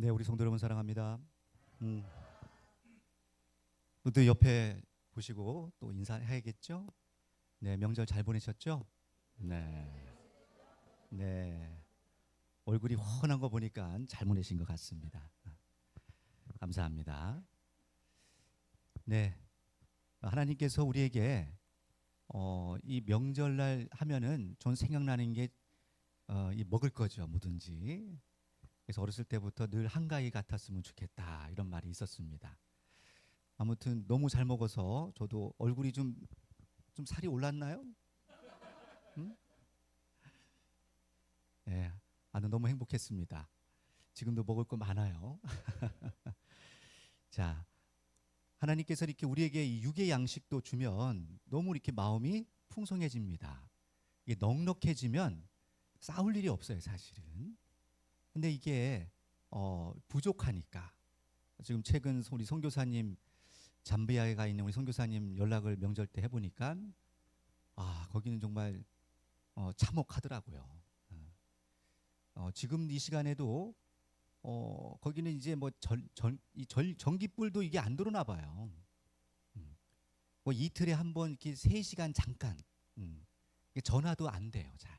네, 우리 성도 여러분 사랑합니다. 음, 또 옆에 보시고 또 인사해야겠죠? 네, 명절 잘 보내셨죠? 네, 네. 얼굴이 훤한 거 보니까 잘 보내신 것 같습니다. 감사합니다. 네, 하나님께서 우리에게 이 명절날 하면은 전 생각나는 게 이 먹을 거죠, 뭐든지. 그래서 어렸을 때부터 늘 한가위 같았으면 좋겠다 이런 말이 있었습니다. 아무튼 너무 잘 먹어서 저도 얼굴이 좀 살이 올랐나요? 음? 예, 아는 너무 행복했습니다. 지금도 먹을 거 많아요. 자, 하나님께서 이렇게 우리에게 이 육의 양식도 주면 너무 이렇게 마음이 풍성해집니다. 이게 넉넉해지면 싸울 일이 없어요, 사실은. 근데 이게 부족하니까 지금 최근 우리 선교사님 잠비아에 가 있는 우리 선교사님 연락을 명절 때 해보니까 거기는 정말 참혹하더라고요. 지금 이 시간에도 거기는 이제 뭐 전기불도 이게 안 들어오나 봐요. 뭐 이틀에 한 번 이렇게 3시간 잠깐 이게 전화도 안 돼요, 잘.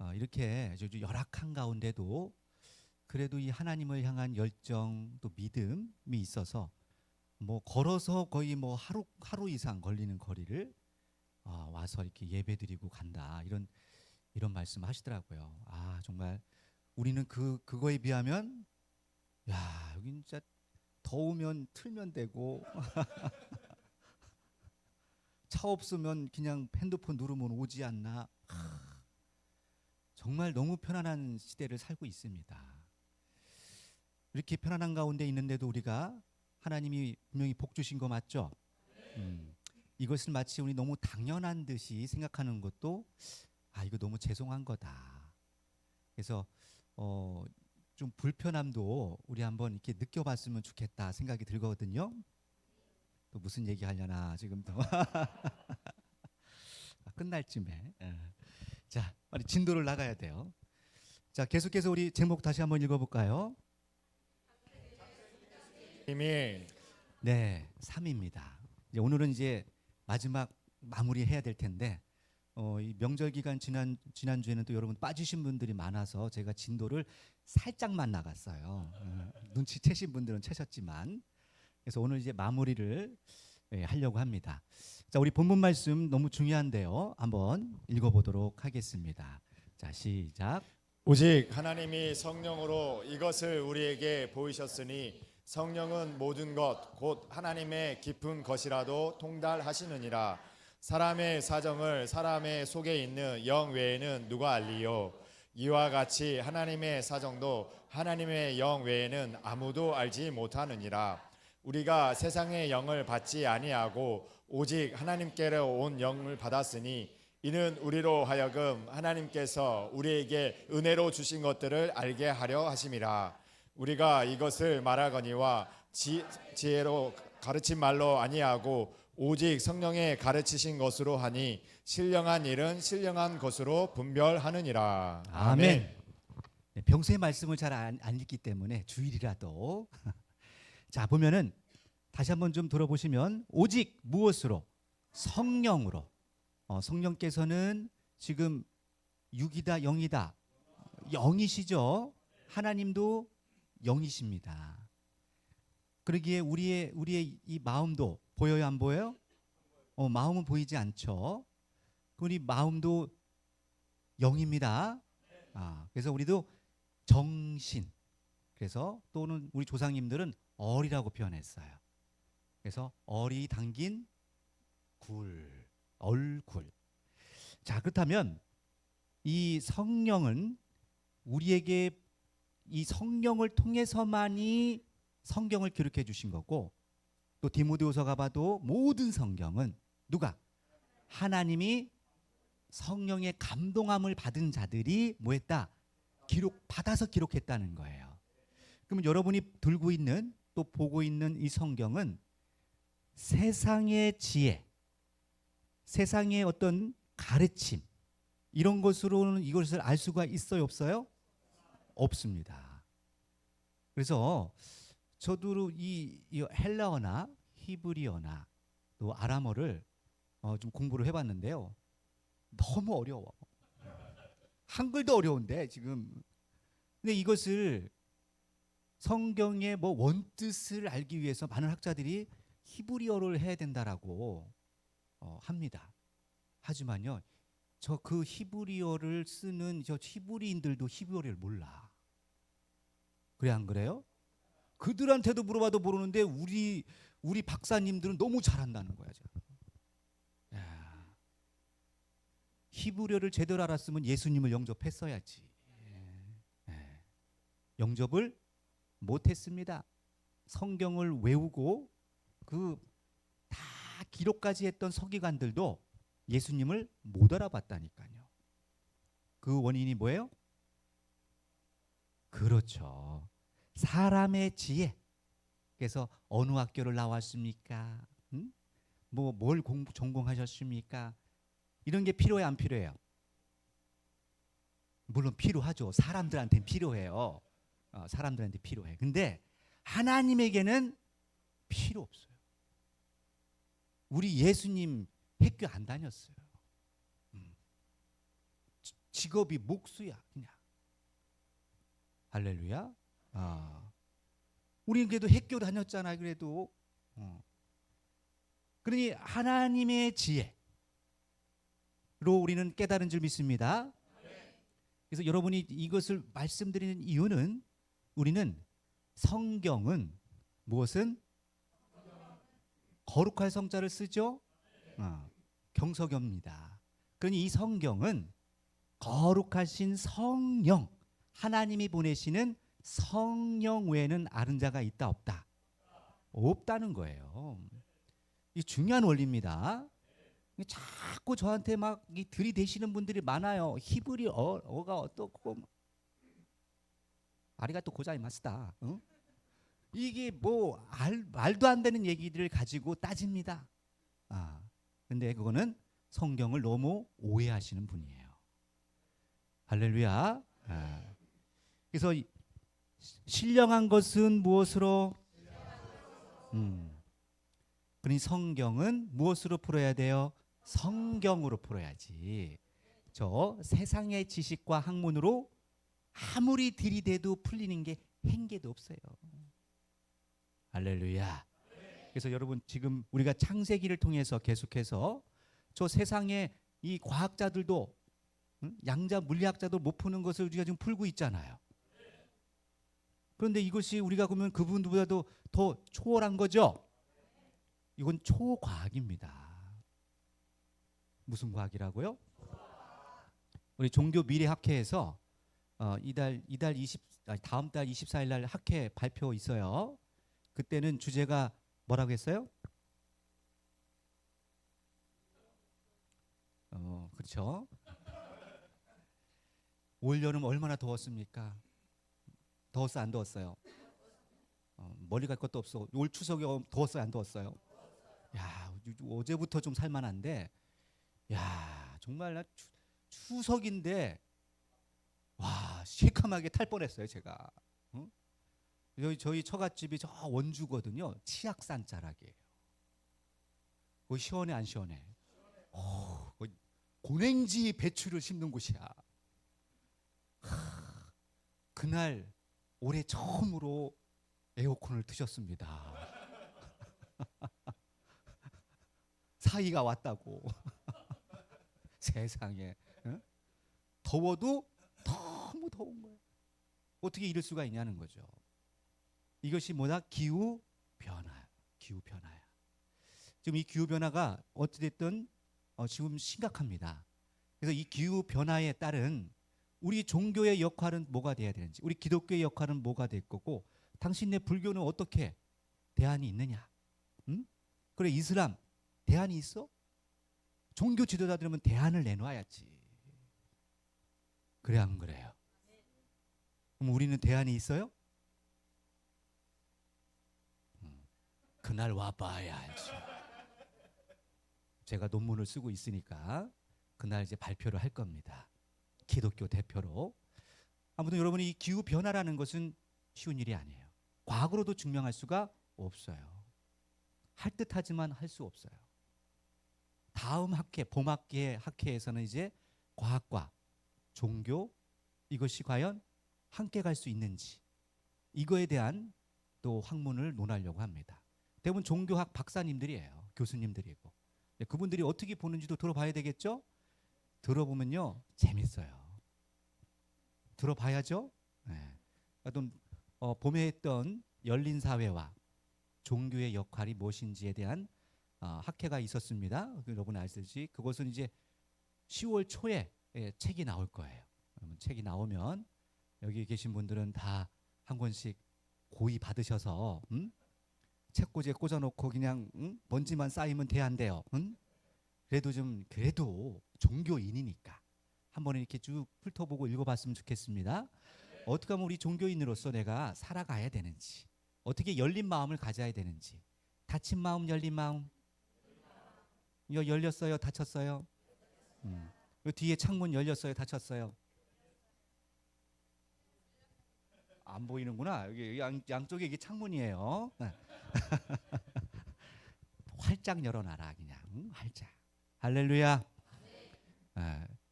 아, 이렇게 아주 열악한 가운데도 그래도 이 하나님을 향한 열정 또 믿음이 있어서 뭐 걸어서 거의 뭐 하루 이상 걸리는 거리를 와서 이렇게 예배드리고 간다 이런 말씀하시더라고요. 정말 우리는 그거에 비하면 야 여기 진짜 더우면 틀면 되고 차 없으면 그냥 핸드폰 누르면 오지 않나. 정말 너무 편안한 시대를 살고 있습니다. 이렇게 편안한 가운데 있는데도 우리가 하나님이 분명히 복 주신 거 맞죠? 이것을 마치 우리 너무 당연한 듯이 생각하는 것도 이거 너무 죄송한 거다. 그래서 좀 불편함도 우리 한번 이렇게 느껴봤으면 좋겠다 생각이 들거든요. 또 무슨 얘기 하려나 지금도 끝날 쯤에. 자, 빨리 진도를 나가야 돼요. 자, 계속해서 우리 제목 다시 한번 읽어볼까요? 이미 네, 3입니다. 오늘은 이제 마지막 마무리해야 될 텐데 이 명절 기간 지난주에는 또 여러분 빠지신 분들이 많아서 제가 진도를 살짝만 나갔어요. 눈치채신 분들은 채셨지만 그래서 오늘 이제 마무리를 하려고 합니다. 자, 우리 본문 말씀 너무 중요한데요. 한번 읽어보도록 하겠습니다. 자, 시작. 오직 하나님이 성령으로 이것을 우리에게 보이셨으니 성령은 모든 것 곧 하나님의 깊은 것이라도 통달하시느니라. 사람의 사정을 사람의 속에 있는 영 외에는 누가 알리요? 이와 같이 하나님의 사정도 하나님의 영 외에는 아무도 알지 못하느니라. 우리가 세상의 영을 받지 아니하고 오직 하나님께로 온 영을 받았으니 이는 우리로 하여금 하나님께서 우리에게 은혜로 주신 것들을 알게 하려 하심이라. 우리가 이것을 말하거니와 지혜로 가르친 말로 아니하고 오직 성령의 가르치신 것으로 하니 신령한 일은 신령한 것으로 분별하느니라. 아멘. 네, 평소에 말씀을 잘 안 읽기 때문에 주일이라도 자, 보면은 다시 한번 좀 들어보시면 오직 무엇으로? 성령으로. 성령께서는 지금 육이다 영이다. 영이시죠. 하나님도 영이십니다. 그러기에 우리의 이 마음도 보여요, 안 보여요? 마음은 보이지 않죠. 우리 마음도 영입니다. 그래서 우리도 정신. 그래서 또는 우리 조상님들은 얼이라고 표현했어요. 그래서 얼이 담긴 얼굴. 자, 그렇다면 이 성령은 우리에게 이 성령을 통해서만이 성경을 기록해 주신 거고 또 디모데후서가 봐도 모든 성경은 누가? 하나님이 성령의 감동함을 받은 자들이 뭐했다? 받아서 기록했다는 거예요. 그러면 여러분이 들고 있는 또 보고 있는 이 성경은 세상의 지혜, 세상의 어떤 가르침 이런 것으로는 이것을 알 수가 있어요, 없어요? 없습니다. 그래서 저도 이 헬라어나 히브리어나 또 아람어를 좀 공부를 해봤는데요. 너무 어려워. 한글도 어려운데 지금. 근데 이것을 성경의 뭐 원뜻을 알기 위해서 많은 학자들이 히브리어를 해야 된다라고 합니다. 하지만요, 저 그 히브리어를 쓰는 저 히브리인들도 히브리어를 몰라. 그래 안 그래요? 그들한테도 물어봐도 모르는데 우리 박사님들은 너무 잘한다는 거야. 야, 히브리어를 제대로 알았으면 예수님을 영접했어야지. 예. 영접을 못했습니다. 성경을 외우고 그 다 기록까지 했던 서기관들도 예수님을 못 알아봤다니까요. 그 원인이 뭐예요? 그렇죠. 사람의 지혜. 그래서 어느 학교를 나왔습니까? 응? 뭐 뭘 전공하셨습니까? 이런 게 필요해 안 필요해요? 물론 필요하죠. 사람들한테는 필요해요. 사람들한테 필요해. 근데 하나님에게는 필요 없어요. 우리 예수님 학교 안 다녔어요. 직업이 목수야 그냥. 할렐루야. 우리는 그래도 학교 다녔잖아요. 그래도. 그러니 하나님의 지혜로 우리는 깨달은 줄 믿습니다. 그래서 여러분이 이것을 말씀드리는 이유는 우리는 성경은 무엇은 거룩할 성자를 쓰죠. 경석입니다. 그러니 이 성경은 거룩하신 성령, 하나님이 보내시는 성령 외에는 아는 자가 있다 없다? 없다는 거예요. 이 중요한 원리입니다. 자꾸 저한테 막 들이대시는 분들이 많아요. 히브리어가 어떻고 아리가또 고자이마스다. 이게 뭐 말도 안 되는 얘기들을 가지고 따집니다. 근데 그거는 성경을 너무 오해하시는 분이에요. 할렐루야. 그래서 신령한 것은 무엇으로? 그러니 성경은 무엇으로 풀어야 돼요? 성경으로 풀어야지. 저 세상의 지식과 학문으로 아무리 들이대도 풀리는 게 한 개도 없어요. 할렐루야. 그래서 여러분 지금 우리가 창세기를 통해서 계속해서 저 세상의 이 과학자들도 양자 물리학자도 못 푸는 것을 우리가 지금 풀고 있잖아요. 그런데 이것이 우리가 보면 그분들보다도 더 초월한 거죠. 이건 초과학입니다. 무슨 과학이라고요? 우리 종교 미래학회에서 다음 달 24일 날 학회 발표 있어요. 그때는 주제가 뭐라고 했어요? 그렇죠. 올 여름 얼마나 더웠습니까? 더웠어요, 안 더웠어요? 멀리 갈 것도 없어. 올 추석에 더웠어요, 안 더웠어요? 야, 어제부터 좀 살만한데, 야, 정말 나 추석인데, 와, 시커멓게 탈 뻔했어요, 제가. 저희 처갓집이 저 원주거든요. 치악산 자락이에요. 뭐 시원해 안 시원해? 고냉지 배추를 심는 곳이야. 그날 올해 처음으로 에어컨을 트셨습니다. 사이가 왔다고. 세상에. 더워도 너무 더운 거예요. 어떻게 이럴 수가 있냐는 거죠. 이것이 뭐다? 기후 변화. 기후 변화야. 지금 이 기후 변화가 어찌됐든 지금 심각합니다. 그래서 이 기후 변화에 따른 우리 종교의 역할은 뭐가 돼야 되는지, 우리 기독교의 역할은 뭐가 될 거고, 당신네 불교는 어떻게 대안이 있느냐? 그래, 이슬람 대안이 있어? 종교 지도자들은 대안을 내놔야지. 그래 안 그래요? 그럼 우리는 대안이 있어요? 그날 와봐야지. 제가 논문을 쓰고 있으니까 그날 이제 발표를 할 겁니다. 기독교 대표로. 아무튼 여러분이 이 기후 변화라는 것은 쉬운 일이 아니에요. 과학으로도 증명할 수가 없어요. 할 듯하지만 할 수 없어요. 다음 학회, 봄학기의 학회에서는 이제 과학과 종교 이것이 과연 함께 갈 수 있는지 이거에 대한 또 학문을 논하려고 합니다. 대부분 종교학 박사님들이에요. 교수님들이고. 그분들이 어떻게 보는지도 들어봐야 되겠죠? 들어보면요 재밌어요. 들어봐야죠. 네. 어떤 봄에 했던 열린 사회와 종교의 역할이 무엇인지에 대한 학회가 있었습니다. 여러분 아시듯이 그것은 이제 10월 초에 책이 나올 거예요. 책이 나오면 여기 계신 분들은 다 한 권씩 고이 받으셔서 책꽂이에 꽂아놓고 그냥 먼지만 쌓이면 돼 안 돼요. 그래도 종교인이니까 한번 이렇게 쭉 훑어보고 읽어봤으면 좋겠습니다. 어떻게 하면 우리 종교인으로서 내가 살아가야 되는지, 어떻게 열린 마음을 가져야 되는지. 닫힌 마음, 열린 마음. 이거 열렸어요, 닫혔어요? 이 뒤에 창문 열렸어요, 닫혔어요? 안 보이는구나. 여기 양쪽에 이게 창문이에요. 활짝 열어놔라 그냥. 활짝. 할렐루야.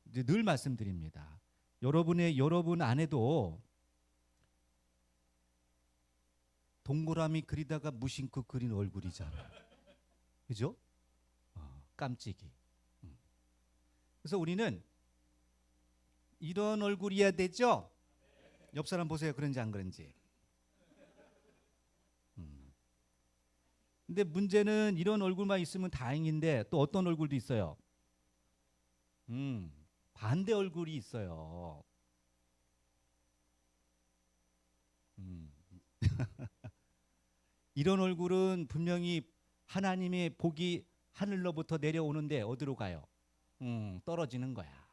이제 늘 말씀드립니다. 여러분 안에도 동그라미 그리다가 무심코 그린 얼굴이잖아. 그죠? 깜찍이. 그래서 우리는 이런 얼굴이어야 되죠? 옆 사람 보세요. 그런지 안 그런지. 근데 문제는 이런 얼굴만 있으면 다행인데 또 어떤 얼굴도 있어요. 반대 얼굴이 있어요. 이런 얼굴은 분명히 하나님의 복이 하늘로부터 내려오는데 어디로 가요? 떨어지는 거야.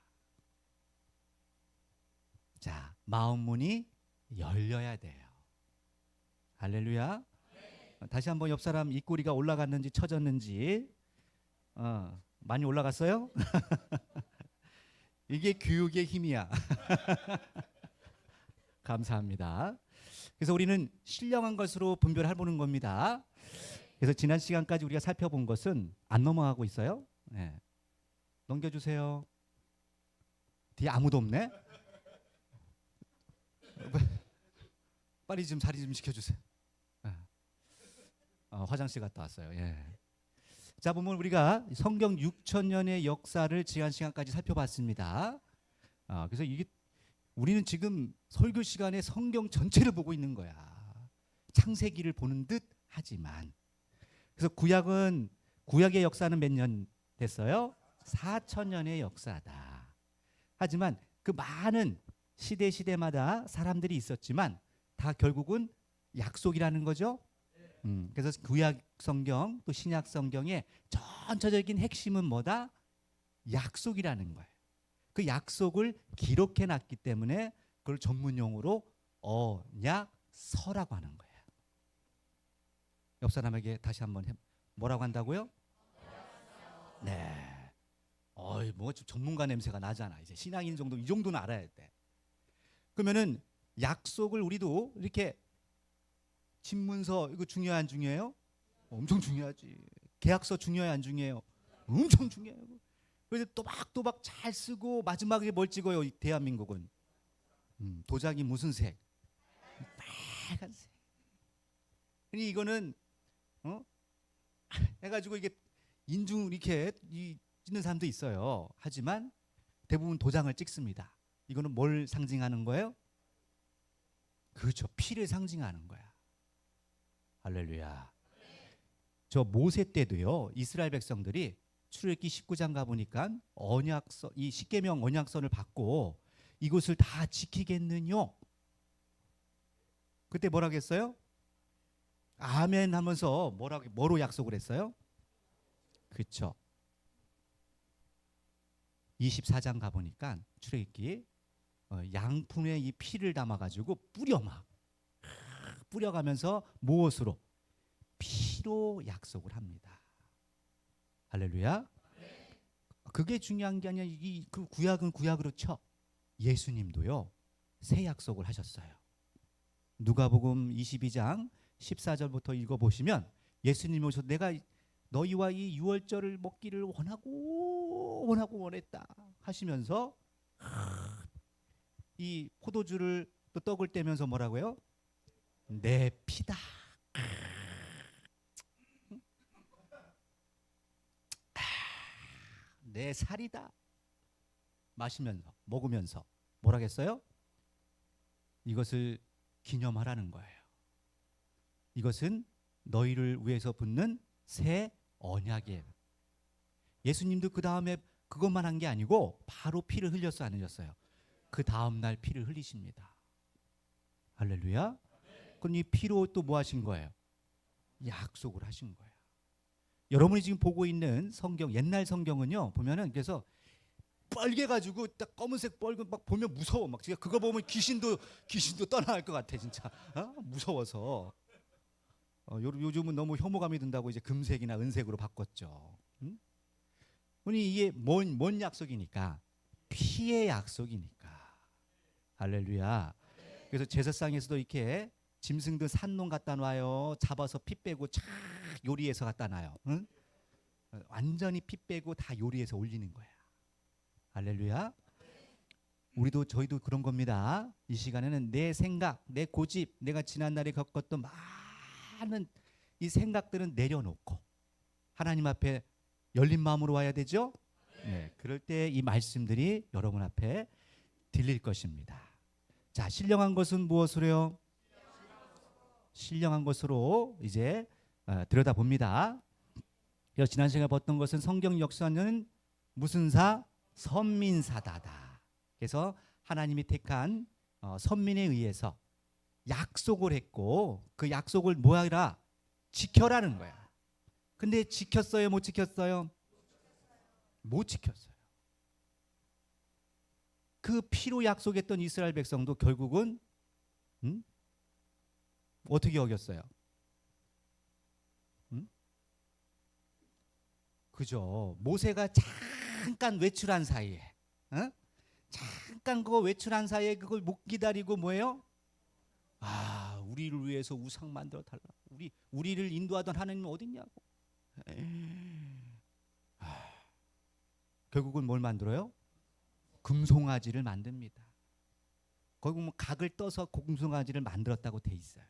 자, 마음 문이 열려야 돼요. 할렐루야. 다시 한번 옆 사람 입꼬리가 올라갔는지 처졌는지. 많이 올라갔어요? 이게 교육의 힘이야. 감사합니다. 그래서 우리는 신령한 것으로 분별해 보는 겁니다. 그래서 지난 시간까지 우리가 살펴본 것은 안 넘어가고 있어요. 네. 넘겨주세요. 뒤에 아무도 없네. 빨리 좀 자리 좀 시켜주세요. 화장실 갔다 왔어요. 예. 자, 보면 우리가 성경 6,000년의 역사를 지난 시간까지 살펴봤습니다. 그래서 이게 우리는 지금 설교 시간에 성경 전체를 보고 있는 거야. 창세기를 보는 듯 하지만. 그래서 구약의 역사는 몇 년 됐어요? 4,000년의 역사다. 하지만 그 많은 시대마다 사람들이 있었지만 다 결국은 약속이라는 거죠. 그래서 구약 성경 또 신약 성경의 전체적인 핵심은 뭐다? 약속이라는 거예요. 그 약속을 기록해 놨기 때문에 그걸 전문 용어로 언약서라고 하는 거예요. 옆 사람에게 다시 한번 뭐라고 한다고요? 네. 뭐 전문가 냄새가 나잖아. 이제 신앙인 정도 이 정도는 알아야 돼. 그러면은 약속을 우리도 이렇게 집문서 이거 중요해 안 중요해요? 엄청 중요하지. 계약서 중요해 안 중요해요? 엄청 중요해요. 그래서 또박또박 잘 쓰고 마지막에 뭘 찍어요? 이 대한민국은 도자기 무슨 색? 빨간색. 그러니 이거는 해가지고 이게 인중 이렇게 찍는 사람도 있어요. 하지만 대부분 도장을 찍습니다. 이거는 뭘 상징하는 거예요? 그렇죠. 피를 상징하는 거야. 할렐루야. 저 모세 때도요. 이스라엘 백성들이 출애굽기 19장 가보니까 언약서, 이 십계명 언약서를 받고 이것을 다 지키겠느냐? 그때 뭐라고 했어요? 아멘 하면서 뭐로 약속을 했어요? 그렇죠. 24장 가보니까 출애굽기 양푼에 이 피를 담아가지고 뿌려가면서 무엇으로? 피로 약속을 합니다. 할렐루야. 그게 중요한 게 아니라 그 구약은 구약으로 쳐. 예수님도요. 새 약속을 하셨어요. 누가복음 22장 14절부터 읽어보시면 예수님이 오셔서 내가 너희와 이 유월절을 먹기를 원했다 하시면서 이 포도주를 또 떡을 떼면서 뭐라고요? 내 피다. 내 살이다. 마시면서 먹으면서 뭐라겠어요? 이것을 기념하라는 거예요. 이것은 너희를 위해서 붓는 새 언약이에요. 예수님도 그 다음에 그것만 한 게 아니고 바로 피를 흘렸어 안 흘렸어요? 그 다음 날 피를 흘리십니다. 할렐루야. 그럼 이 피로 또 뭐 하신 거예요? 약속을 하신 거예요. 여러분이 지금 보고 있는 성경, 옛날 성경은요 보면은 그래서 빨개가지고 딱 검은색 뻘건 막 보면 무서워. 막 진짜 그거 보면 귀신도 떠나갈 것 같아 진짜. 무서워서. 요즘은 너무 혐오감이 든다고 이제 금색이나 은색으로 바꿨죠. 응? 아니 이게 뭔 약속이니까? 피의 약속이니까. 할렐루야. 그래서 제사상에서도 이렇게 짐승들 산농 갖다 놔요. 잡아서 피 빼고 쫙 요리해서 갖다 놔요. 응? 완전히 피 빼고 다 요리해서 올리는 거야. 할렐루야. 저희도 그런 겁니다. 이 시간에는 내 생각, 내 고집, 내가 지난날에 겪었던 많은 이 생각들은 내려놓고 하나님 앞에 열린 마음으로 와야 되죠. 네, 그럴 때 이 말씀들이 여러분 앞에 들릴 것입니다. 자, 신령한 것은 무엇으로요? 신령한 것으로 이제 들여다봅니다. 그래서 지난 시간에 봤던 것은 성경 역사는 무슨 사? 선민사다다. 그래서 하나님이 택한 선민에 의해서 약속을 했고 그 약속을 뭐하라? 지켜라는 거야. 근데 지켰어요? 못 지켰어요? 못 지켰어요. 그 피로 약속했던 이스라엘 백성도 결국은 어떻게 어겼어요? 그죠. 모세가 잠깐 외출한 사이에 잠깐 그거 외출한 사이에 그걸 못 기다리고 뭐예요? 우리를 위해서 우상 만들어 달라. 우리를 인도하던 하나님은 어딨냐고. 결국은 뭘 만들어요? 금송아지를 만듭니다. 거기 뭐 각을 떠서 금송아지를 만들었다고 돼 있어요.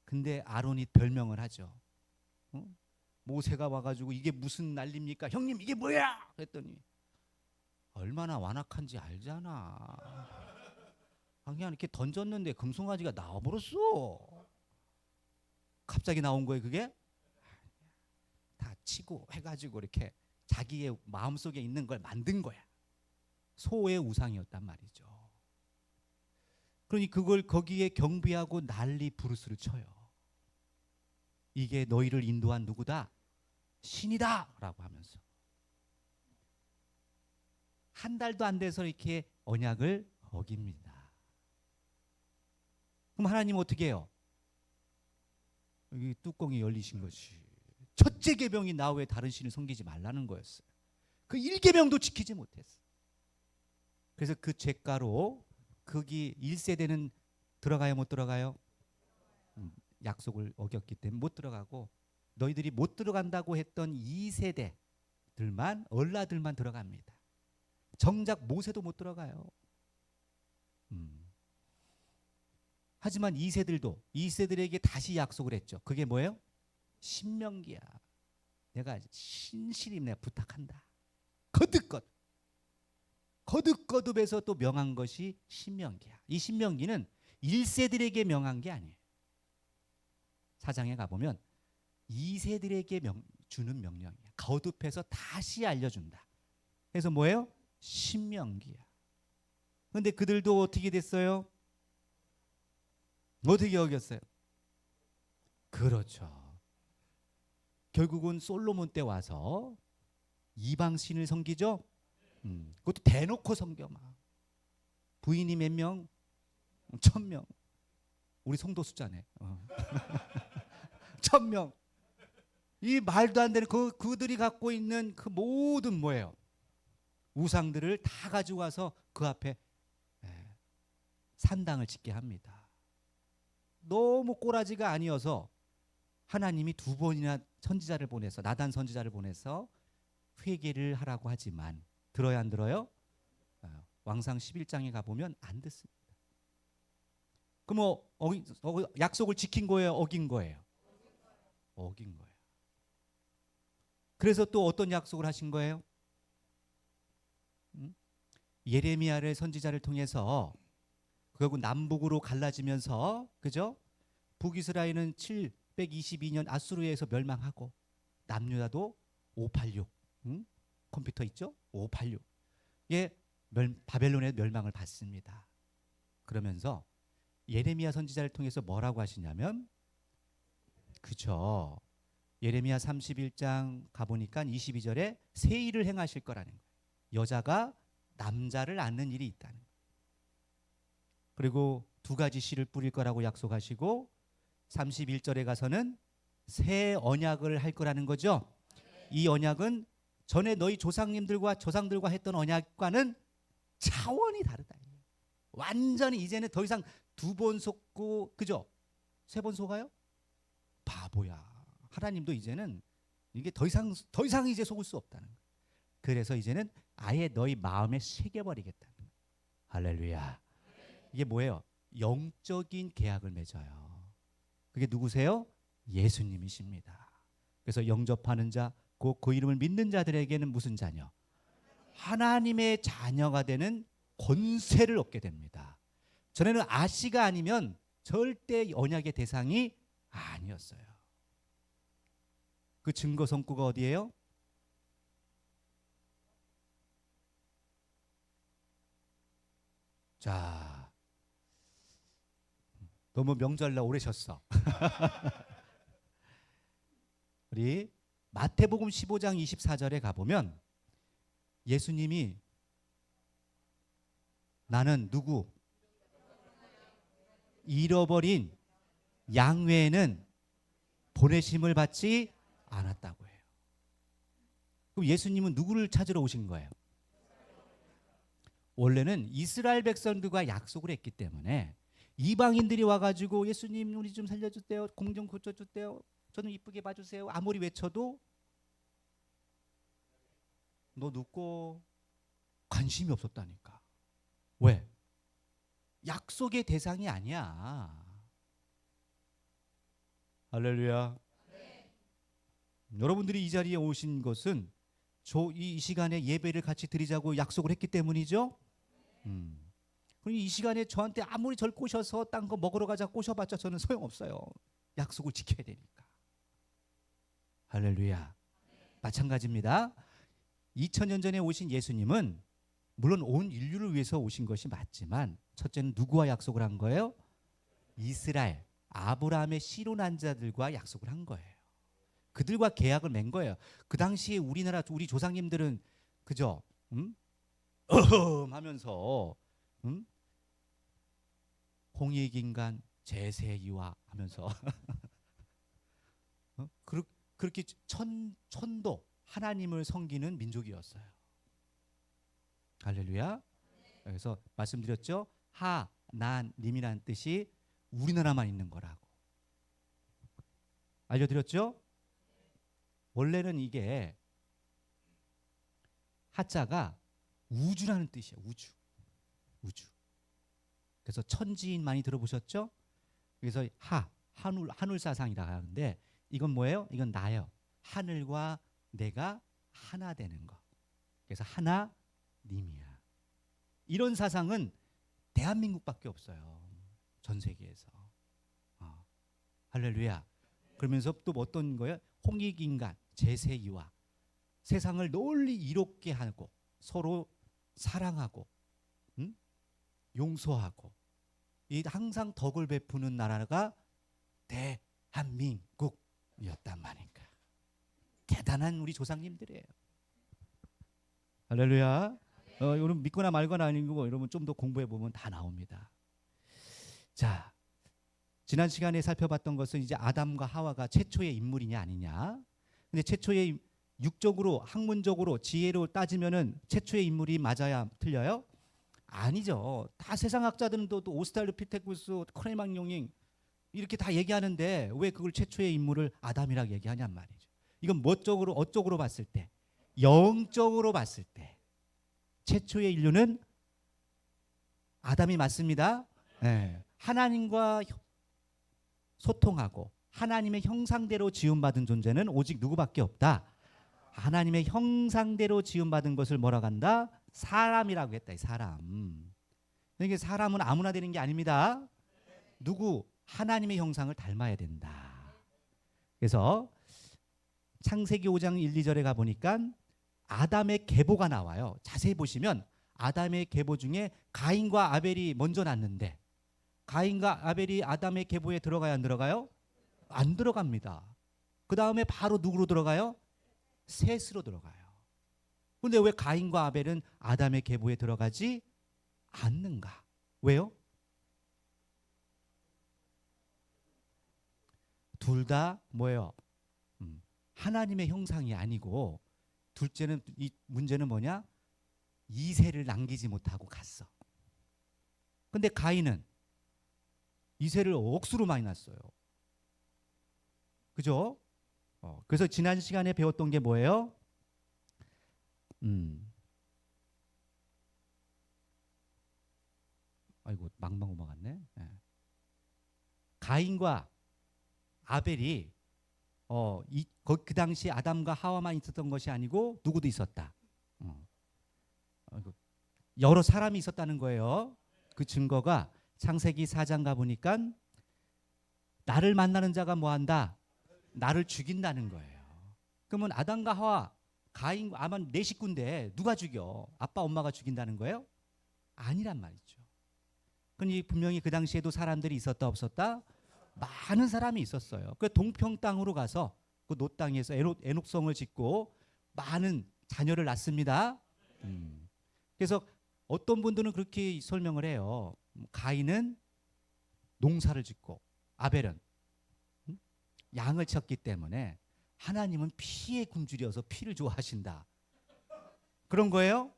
근데 아론이 별명을 하죠. 모세가 와가지고 이게 무슨 난리입니까? 형님 이게 뭐야? 그랬더니 얼마나 완악한지 알잖아. 그냥 이렇게 던졌는데 금송아지가 나와버렸어. 갑자기 나온 거예요 그게? 다 치고 해가지고 이렇게 자기의 마음속에 있는 걸 만든 거야. 소의 우상이었단 말이죠. 그러니 그걸 거기에 경비하고 난리 부르스를 쳐요. 이게 너희를 인도한 누구다? 신이다 라고 하면서 한 달도 안 돼서 이렇게 언약을 어깁니다. 그럼 하나님 어떻게 해요? 여기 뚜껑이 열리신 것이 첫째 계명이 나 외에 다른 신을 섬기지 말라는 거였어요. 그 1계명도 지키지 못했어. 그래서 그 죄가로 거기 1세대는 들어가요 못 들어가요? 약속을 어겼기 때문에 못 들어가고 너희들이 못 들어간다고 했던 2세대들만 얼라들만 들어갑니다. 정작 모세도 못 들어가요. 하지만 2세들에게 다시 약속을 했죠. 그게 뭐예요? 신명기야. 내가 신실히 내가 부탁한다. 거듭거듭해서 또 명한 것이 신명기야. 이 신명기는 1세들에게 명한 게 아니에요. 사장에 가보면 2세들에게 주는 명령이야. 거듭해서 다시 알려준다. 그래서 뭐예요? 신명기야. 그런데 그들도 어떻게 됐어요? 어떻게 어겼어요? 그렇죠. 결국은 솔로몬 때 와서 이방 신을 섬기죠. 그것도 대놓고 섬겨 막. 부인이 몇 명? 1000명. 우리 성도 숫자네. 1000명. 이 말도 안 되는 그들이 갖고 있는 그 모든 뭐예요? 우상들을 다 가지고 와서 그 앞에 산당을 짓게 합니다. 너무 꼬라지가 아니어서 하나님이 2번이나 선지자를 보내서 나단 선지자를 보내서 회개를 하라고 하지만 들어야 안 들어요? 왕상 11장에 가보면 안 듣습니다. 그럼 약속을 지킨 거예요? 어긴 거예요? 어긴 거예요. 그래서 또 어떤 약속을 하신 거예요? 예레미야를 선지자를 통해서 결국 남북으로 갈라지면서 그죠? 북이스라엘은 722년 아수르에서 멸망하고 남유다도 586 컴퓨터 있죠? 586 예, 바벨론의 멸망을 받습니다. 그러면서 예레미야 선지자를 통해서 뭐라고 하시냐면 그죠? 예레미야 31장 가보니까 22절에 새 일을 행하실 거라는 거예요. 여자가 남자를 낳는 일이 있다는 거예요. 그리고 2가지 씨를 뿌릴 거라고 약속하시고 31절에 가서는 새 언약을 할 거라는 거죠. 이 언약은 전에 너희 조상님들과 조상들과 했던 언약과는 차원이 다르다. 완전히 이제는 더 이상 2번 속고 그죠? 3번 속아요? 바보야. 하나님도 이제는 이게 더 이상 이제 속을 수 없다는 거예요. 그래서 이제는 아예 너희 마음에 새겨버리겠다는 거예요. 할렐루야. 이게 뭐예요? 영적인 계약을 맺어요. 그게 누구세요? 예수님이십니다. 그래서 영접하는 자, 그 이름을 믿는 자들에게는 무슨 자녀? 하나님의 자녀가 되는 권세를 얻게 됩니다. 전에는 아씨가 아니면 절대 언약의 대상이 아니었어요. 그 증거 성구가 어디예요? 자, 너무 명절날 오래 쉬었어. 우리 마태복음 15장 24절에 가보면 예수님이 나는 누구? 잃어버린 양 외에는 보내심을 받지 않았다고 해요. 그럼 예수님은 누구를 찾으러 오신 거예요? 원래는 이스라엘 백성들과 약속을 했기 때문에 이방인들이 와가지고 예수님 우리 좀 살려주세요, 공 좀 고쳐주세요, 저는 이쁘게 봐주세요 아무리 외쳐도 너 눕고 관심이 없었다니까. 왜? 약속의 대상이 아니야. 할렐루야. 여러분들이 이 자리에 오신 것은 이 시간에 예배를 같이 드리자고 약속을 했기 때문이죠. 그럼 이 시간에 저한테 아무리 절 꼬셔서 딴 거 먹으러 가자 꼬셔봤자 저는 소용없어요. 약속을 지켜야 되니까. 할렐루야. 마찬가지입니다. 2000년 전에 오신 예수님은 물론 온 인류를 위해서 오신 것이 맞지만 첫째는 누구와 약속을 한 거예요? 이스라엘, 아브라함의 씨로 난 자들과 약속을 한 거예요. 그들과 계약을 맺은 거예요. 그 당시에 우리나라 우리 조상님들은 그죠? 하면서 홍익인간 제세이와 하면서 그렇게 천도 하나님을 섬기는 민족이었어요. 할렐루야. 그래서 말씀드렸죠. 하나님이라는 뜻이 우리나라만 있는 거라고 알려드렸죠. 원래는 이게 하자가 우주라는 뜻이에요. 우주. 그래서 천지인 많이 들어보셨죠? 그래서 하늘 사상이라 하는데 이건 뭐예요? 이건 나요. 하늘과 내가 하나 되는 거. 그래서 하나님이야. 이런 사상은 대한민국밖에 없어요. 전 세계에서. 할렐루야. 그러면서 또 어떤 거예요? 홍익인간, 제세이와 세상을 널리 이롭게 하고 서로 사랑하고 용서하고 이 항상 덕을 베푸는 나라가 대한민국이었단 말인가. 대단한 우리 조상님들이에요. 할렐루야. 여러분 믿거나 말거나 아니고 여러분 좀 더 공부해 보면 다 나옵니다. 자, 지난 시간에 살펴봤던 것은 이제 아담과 하와가 최초의 인물이냐 아니냐. 근데 최초의 육적으로 학문적으로 지혜로 따지면은 최초의 인물이 맞아야 틀려요? 아니죠. 다 세상학자들은 또 오스트랄로피테쿠스, 크레망용잉 이렇게 다 얘기하는데 왜 그걸 최초의 인물을 아담이라고 얘기하냔 말이죠. 이건 뭐 쪽으로 어쪽으로 봤을 때, 영적으로 봤을 때 최초의 인류는 아담이 맞습니다. 네. 하나님과 소통하고 하나님의 형상대로 지음받은 존재는 오직 누구밖에 없다. 하나님의 형상대로 지음받은 것을 뭐라고 한다? 사람이라고 했다. 이 사람. 그러니까 사람은 아무나 되는 게 아닙니다. 누구? 하나님의 형상을 닮아야 된다. 그래서 창세기 5장 1, 2절에 가보니까 아담의 계보가 나와요. 자세히 보시면 아담의 계보 중에 가인과 아벨이 먼저 났는데 가인과 아벨이 아담의 계보에 들어가요? 안 들어가요? 안 들어갑니다. 그 다음에 바로 누구로 들어가요? 셋으로 들어가요. 근데 왜 가인과 아벨은 아담의 계보에 들어가지 않는가? 왜요? 둘 다 뭐예요? 하나님의 형상이 아니고 둘째는 이 문제는 뭐냐? 이세를 남기지 못하고 갔어. 근데 가인은 이세를 억수로 많이 낳았어요. 그죠? 그래서 지난 시간에 배웠던 게 뭐예요? 아이고 망망 넘어갔네. 네. 가인과 아벨이 그 당시 아담과 하와만 있었던 것이 아니고 누구도 있었다. 여러 사람이 있었다는 거예요. 그 증거가 창세기 4장 가보니까 나를 만나는 자가 뭐한다? 나를 죽인다는 거예요. 그러면 아담과 하와, 가인, 아마 내 식구인데 누가 죽여? 아빠 엄마가 죽인다는 거예요? 아니란 말이죠. 그러니 분명히 그 당시에도 사람들이 있었다 없었다? 많은 사람이 있었어요. 그 동평 땅으로 가서 그 노 땅에서 에녹성을 짓고 많은 자녀를 낳습니다. 그래서 어떤 분들은 그렇게 설명을 해요. 가인은 농사를 짓고 아벨은 양을 쳤기 때문에 하나님은 피에 굶주려서 피를 좋아하신다. 그런 거예요?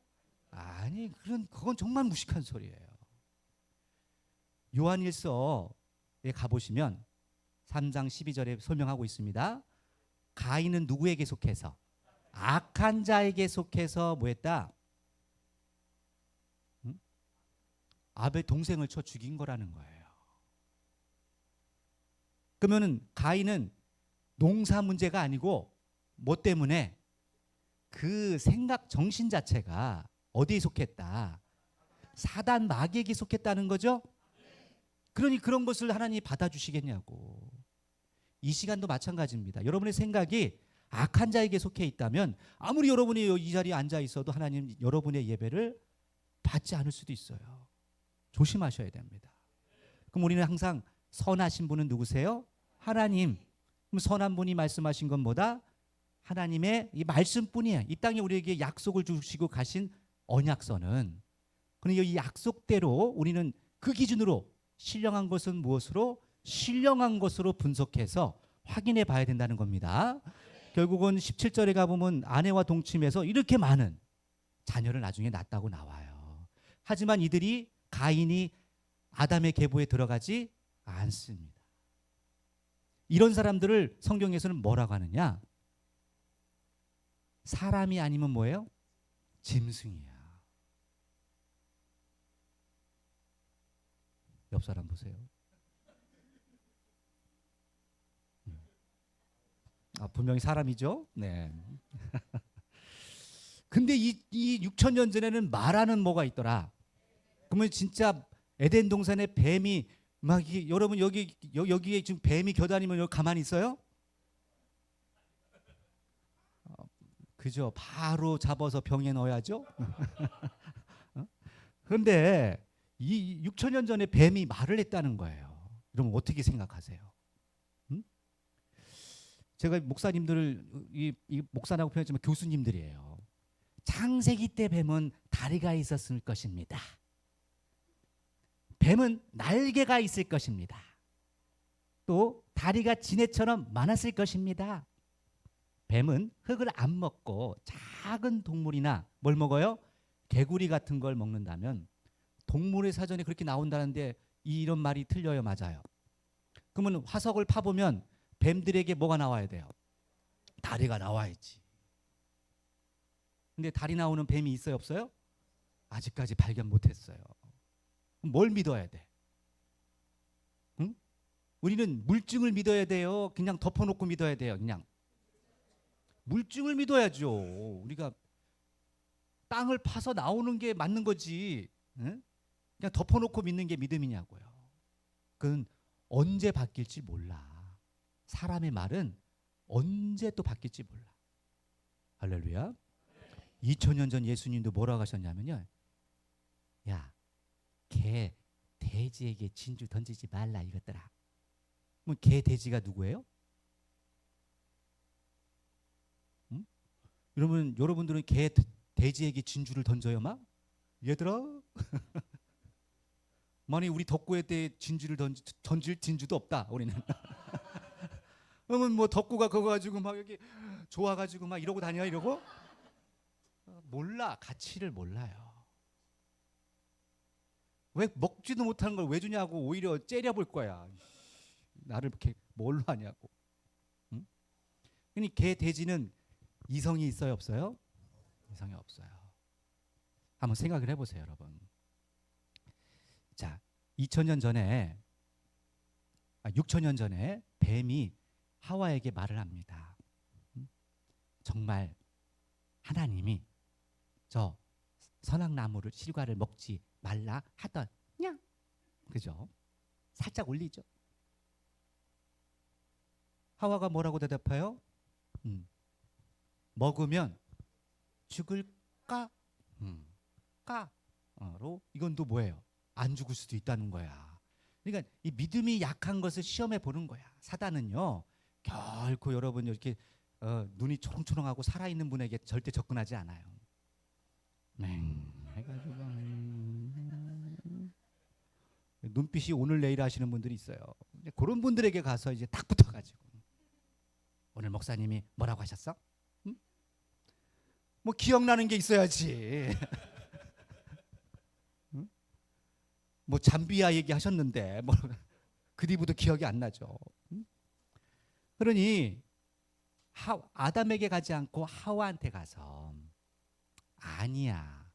아니, 그건 정말 무식한 소리예요. 요한일서에 가보시면 3장 12절에 설명하고 있습니다. 가인은 누구에게 속해서? 악한 자에게 속해서 뭐했다? 아벨 동생을 쳐 죽인 거라는 거예요. 그러면은 가인은 농사 문제가 아니고 뭐 때문에 그 생각 정신 자체가 어디에 속했다? 사단 마귀에게 속했다는 거죠? 그러니 그런 것을 하나님이 받아주시겠냐고. 이 시간도 마찬가지입니다. 여러분의 생각이 악한 자에게 속해 있다면 아무리 여러분이 이 자리에 앉아 있어도 하나님 여러분의 예배를 받지 않을 수도 있어요. 조심하셔야 됩니다. 그럼 우리는 항상 선하신 분은 누구세요? 하나님. 그럼 선한 분이 말씀하신 건 뭐다? 하나님의 이 말씀뿐이에요. 이 땅에 우리에게 약속을 주시고 가신 언약서는. 그러니 이 약속대로 우리는 그 기준으로 신령한 것은 무엇으로? 신령한 것으로 분석해서 확인해 봐야 된다는 겁니다. 결국은 17절에 가보면 아내와 동침해서 이렇게 많은 자녀를 나중에 낳았다고 나와요. 하지만 이들이 가인이 아담의 계보에 들어가지 않습니다. 이런 사람들을 성경에서는 뭐라고 하느냐? 사람이 아니면 뭐예요? 짐승이야. 옆 사람 보세요. 분명히 사람이죠. 네. 근데 이 6,000년 전에는 말하는 뭐가 있더라. 그러면 진짜 에덴 동산에 뱀이 막 여러분 여기에 지금 뱀이 겨다니면 여기 가만히 있어요? 그죠? 바로 잡아서 병에 넣어야죠. 그런데 이 6,000년 전에 뱀이 말을 했다는 거예요. 여러분 어떻게 생각하세요? 제가 목사님들을 이 목사라고 표현했지만 교수님들이에요. 창세기 때 뱀은 다리가 있었을 것입니다. 뱀은 날개가 있을 것입니다. 또 다리가 지네처럼 많았을 것입니다. 뱀은 흙을 안 먹고 작은 동물이나 뭘 먹어요? 개구리 같은 걸 먹는다면 동물의 사전에 그렇게 나온다는데 이런 말이 틀려요, 맞아요? 그러면 화석을 파보면 뱀들에게 뭐가 나와야 돼요? 다리가 나와야지. 근데 다리 나오는 뱀이 있어요, 없어요? 아직까지 발견 못했어요. 뭘 믿어야 돼? 응? 우리는 물증을 믿어야 돼요? 그냥 덮어놓고 믿어야 돼요? 그냥 물증을 믿어야죠. 우리가 땅을 파서 나오는 게 맞는 거지. 응? 그냥 덮어놓고 믿는 게 믿음이냐고요. 그건 언제 바뀔지 몰라. 사람의 말은 언제 또 바뀔지 몰라. 할렐루야. 2000년 전 예수님도 뭐라고 하셨냐면요. 야, 개 돼지에게 진주 던지지 말라 이것들아. 그럼 개 돼지가 누구예요? 응? 여러분, 여러분들은 개 돼지에게 진주를 던져요 막? 얘들아. 만약 우리 덕구에 때 진주를 던질 진주도 없다 우리는. 그러면 뭐 덕구가 그거 가지고 막 여기 좋아가지고 막 이러고 다녀 이러고? 몰라. 가치를 몰라요. 왜 먹지도 못하는 걸 왜 주냐고 오히려 째려볼 거야. 나를 이렇게 뭘로 하냐고. 응? 그러니 개 돼지는 이성이 있어요 없어요? 이성이 없어요. 한번 생각을 해보세요 여러분. 자, 2000년 전에 6000년 전에 뱀이 하와에게 말을 합니다. 정말 하나님이 저 선악나무를 실과를 먹지 말라 하더냐? 그죠? 살짝 올리죠. 하와가 뭐라고 대답해요? 먹으면 죽을까? 까로 이건 또 뭐예요? 안 죽을 수도 있다는 거야. 그러니까 이 믿음이 약한 것을 시험해 보는 거야. 사단은요 결코 여러분 이렇게 눈이 초롱초롱하고 살아있는 분에게 절대 접근하지 않아요. 해가지고 눈빛이 오늘 내일 하시는 분들이 있어요. 그런 분들에게 가서 이제 딱 붙어가지고 오늘 목사님이 뭐라고 하셨어? 응? 뭐 기억나는 게 있어야지. 응? 뭐 잠비아 얘기하셨는데 뭐 그 뒤부터 기억이 안 나죠. 응? 그러니 아담에게 가지 않고 하와한테 가서 아니야.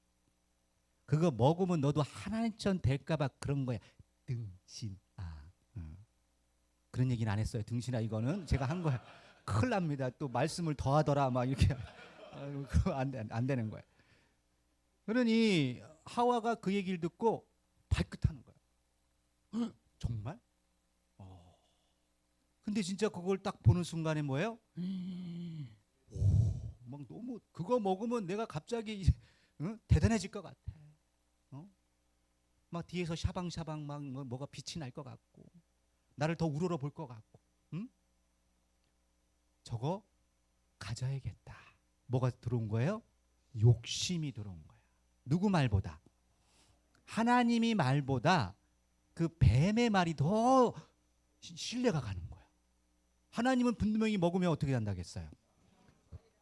그거 먹으면 너도 하나님처럼 될까봐 그런 거야. 등신아. 그런 얘기는 안 했어요. 등신아 이거는 제가 한 거야. 큰일 납니다. 또 말씀을 더하더라 막 이렇게. 그거 안 되는 거야. 그러니 하와가 그 얘기를 듣고 발긋하는 거야. 정말? 근데 진짜 그걸 딱 보는 순간에 뭐예요? 막 너무 그거 먹으면 내가 갑자기 대단해질 것 같아. 막 뒤에서 샤방샤방 막 뭐가 빛이 날 것 같고 나를 더 우러러 볼 것 같고. 저거 가져야겠다. 뭐가 들어온 거예요? 욕심이 들어온 거야. 누구 말보다? 하나님이 말보다 그 뱀의 말이 더 신뢰가 가는 거야. 하나님은 분명히 먹으면 어떻게 한다겠어요?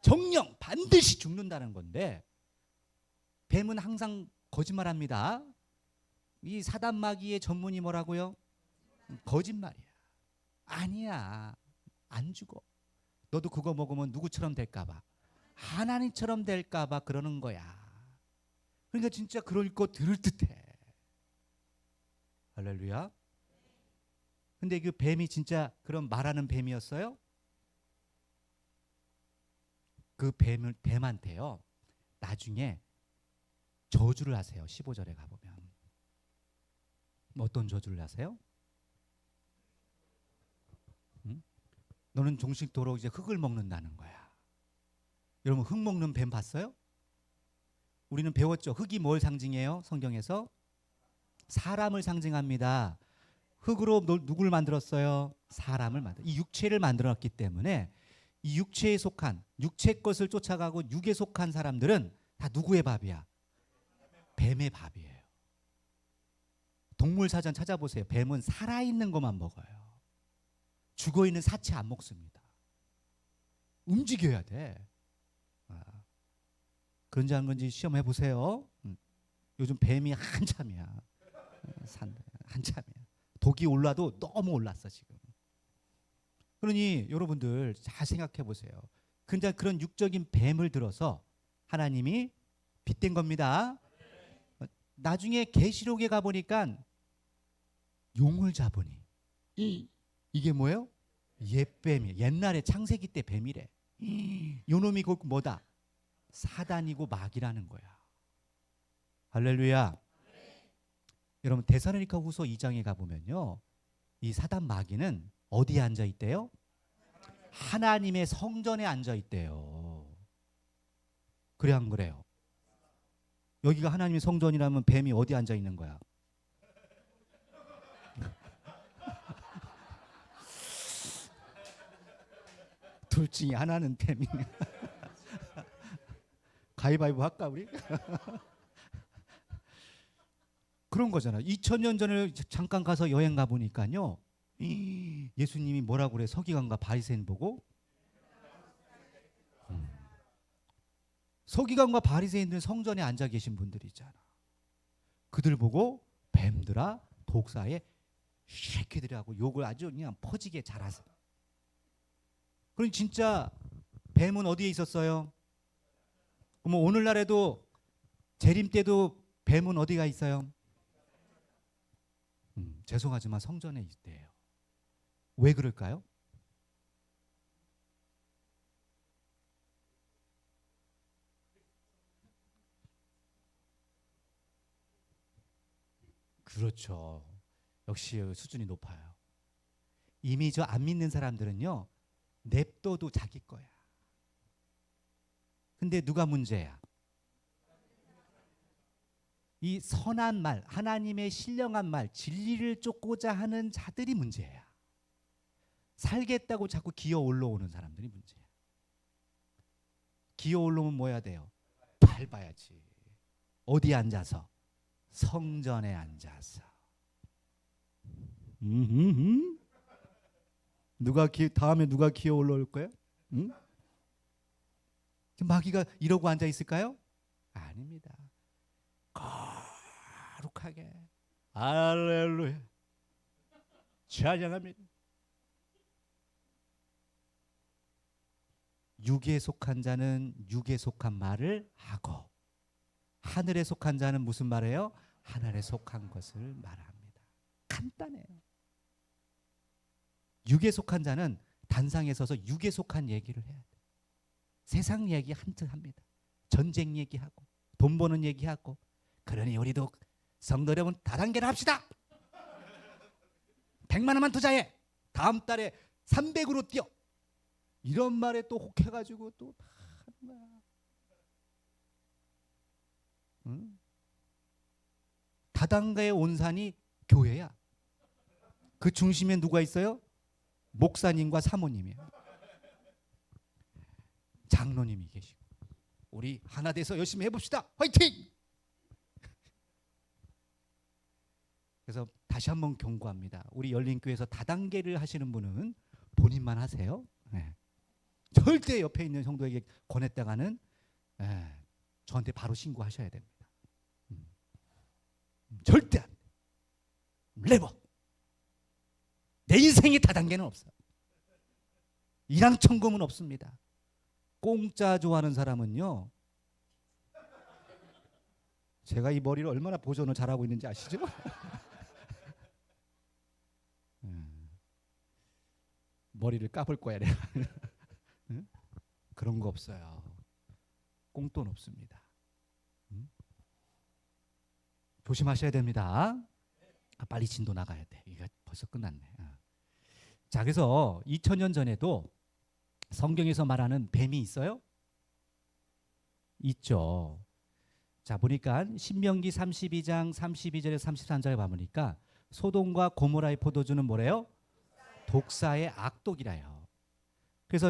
정령 반드시 죽는다는 건데 뱀은 항상 거짓말합니다. 이 사단마귀의 전문이 뭐라고요? 거짓말이야. 아니야. 안 죽어. 너도 그거 먹으면 누구처럼 될까봐 하나님처럼 될까봐 그러는 거야. 그러니까 진짜 그럴 거 들을 듯해. 할렐루야. 근데 그 뱀이 진짜 그런 말하는 뱀이었어요? 그 뱀한테요 나중에 저주를 하세요. 15절에 가보면 어떤 저주를 하세요? 너는 종식토록 이제 흙을 먹는다는 거야. 여러분 흙 먹는 뱀 봤어요? 우리는 배웠죠. 흙이 뭘 상징해요? 성경에서 사람을 상징합니다. 흙으로 누구를 만들었어요? 사람을 이 육체를 만들었기 때문에 이 육체에 속한 육체 것을 쫓아가고 육에 속한 사람들은 다 누구의 밥이야? 뱀의 밥이에요. 동물 사전 찾아보세요. 뱀은 살아있는 것만 먹어요. 죽어있는 사체 안 먹습니다. 움직여야 돼. 그런지 안 그런지 시험해 보세요. 요즘 뱀이 한참이야. 한참이야. 독이 올라도 너무 올랐어 지금. 그러니 여러분들 잘 생각해 보세요. 근데 그런 육적인 뱀을 들어서 하나님이 빗댄 겁니다. 나중에 계시록에 가 보니까 용을 잡으니 이게 뭐예요? 옛뱀이. 옛날에 창세기 때 뱀이래. 요놈이 곧 뭐다? 사단이고 마귀라는 거야. 할렐루야. 여러분 데살로니가 후서 2장에 가보면요, 이 사단 마귀는 어디에 앉아 있대요? 하나님의 성전에 앉아 있대요. 그래 안 그래요? 여기가 하나님의 성전이라면 뱀이 어디 앉아 있는 거야? 둘 중에 하나는 뱀이. 가위바위보 할까 우리? 그런 거잖아. 2000년 전에 잠깐 가서 여행 가 보니까요, 예수님이 뭐라고 그래? 서기관과 바리새인 보고, 서기관과 바리새인들은 성전에 앉아 계신 분들이잖아. 그들 보고 뱀들아 독사에 새끼들이라고 욕을 아주 그냥 퍼지게 잘하세요. 그럼 진짜 뱀은 어디에 있었어요? 그럼 오늘날에도 재림 때도 뱀은 어디가 있어요? 죄송하지만 성전에 있대요. 왜 그럴까요? 그렇죠. 역시 수준이 높아요. 이미 저 안 믿는 사람들은요, 냅둬도 자기 거야. 근데 누가 문제야? 이 선한 말, 하나님의 신령한 말, 진리를 쫓고자 하는 자들이 문제야. 살겠다고 자꾸 기어 올라오는 사람들이 문제야. 기어 올라오면 뭐 해야 돼요? 밟아야지. 어디 앉아서? 성전에 앉아서. 다음에 누가 기어 올라올 거예요? 응? 마귀가 이러고 앉아 있을까요? 아닙니다. 거룩하게 할렐루야 찬양합니다. 육에 속한 자는 육에 속한 말을 하고, 하늘에 속한 자는 무슨 말이에요? 하늘에 속한 것을 말합니다. 간단해요. 육에 속한 자는 단상에 서서 육에 속한 얘기를 해야 돼. 세상 얘기 한뜻 합니다. 전쟁 얘기하고 돈 버는 얘기하고. 그러니 우리도 성도 여러분 다단계를 합시다. 100만 원만 투자해. 다음 달에 300으로 뛰어. 이런 말에 또 혹해가지고 또 다 하는 거야. 응? 다단계의 온산이 교회야. 그 중심에 누가 있어요? 목사님과 사모님이에요. 장로님이 계시고. 우리 하나 돼서 열심히 해봅시다. 화이팅! 그래서 다시 한번 경고합니다. 우리 열린교회에서 다단계를 하시는 분은 본인만 하세요. 네. 절대 옆에 있는 성도에게 권했다가는 저한테 바로 신고하셔야 됩니다. 절대 안 돼. 네버. 내 인생에 다단계는 없어. 일항천금은 없습니다. 공짜 좋아하는 사람은요, 제가 이 머리를 얼마나 보존을 잘하고 있는지 아시죠? 머리를 까볼 거야 내가. 그런 거 없어요. 꽁돈 없습니다. 조심하셔야 됩니다. 빨리 진도 나가야 돼. 이거 벌써 끝났네. 자, 그래서 2000년 전에도 성경에서 말하는 뱀이 있어요? 있죠. 자, 보니까 신명기 32장 32절에서 33절에 보니까 소돔과 고모라의 포도주는 뭐래요? 독사의 악독이라요. 그래서